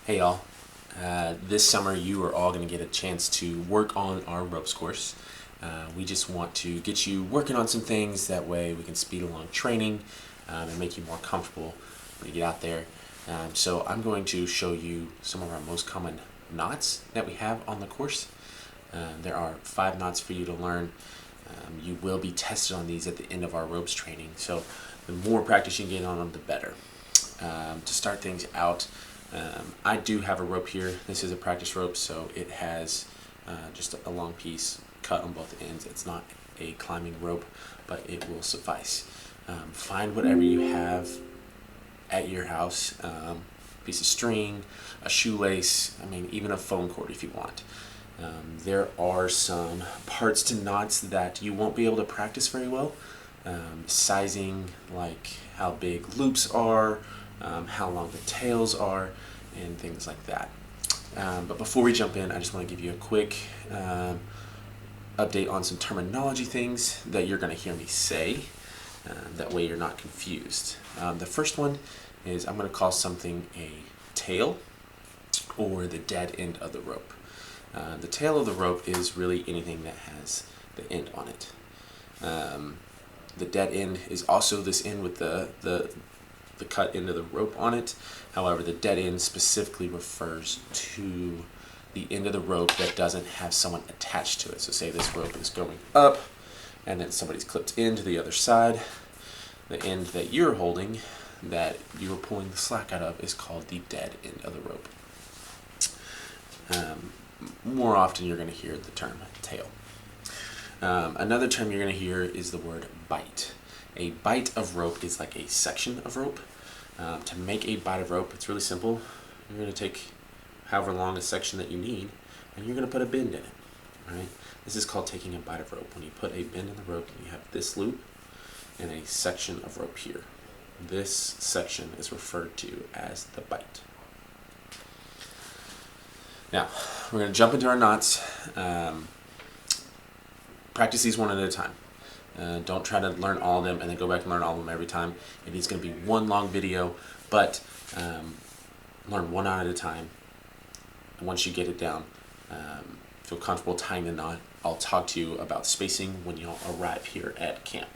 Hey y'all, this summer you are all going to get a chance to work on our ropes course. We just want to get you working on some things, that way we can speed along training and make you more comfortable when you get out there. So I'm going to show you some of our most common knots that we have on the course. There are 5 knots for you to learn. You will be tested on these at the end of our ropes training, so the more practice you get on them, the better. To start things out, I do have a rope here. This is a practice rope, so it has just a long piece cut on both ends. It's not a climbing rope, but it will suffice. Find whatever you have at your house, piece of string, a shoelace, even a foam cord if you want. There are some parts to knots that you won't be able to practice very well. Sizing, like how big loops are, how long the tails are, and things like that. But before we jump in, I just want to give you a quick update on some terminology things that you're going to hear me say. That way you're not confused. The first one is I'm going to call something a tail, or the dead end of the rope. The tail of the rope is really anything that has the end on it. The dead end is also this end with the cut end of the rope on it. However, the dead end specifically refers to the end of the rope that doesn't have someone attached to it. So say this rope is going up and then somebody's clipped into the other side. The end that you're holding, that you're pulling the slack out of, is called the dead end of the rope. More often you're going to hear the term tail. Another term you're going to hear is the word bight. A bight of rope is like a section of rope. To make a bight of rope, it's really simple. You're going to take however long a section that you need, and you're going to put a bend in it. All right? This is called taking a bight of rope. When you put a bend in the rope, you have this loop and a section of rope here. This section is referred to as the bight. Now, we're going to jump into our knots. Practice these one at a time. Don't try to learn all of them and then go back and learn all of them every time. It is going to be one long video, but learn one knot at a time. And once you get it down, feel comfortable tying the knot, I'll talk to you about spacing when you arrive here at camp.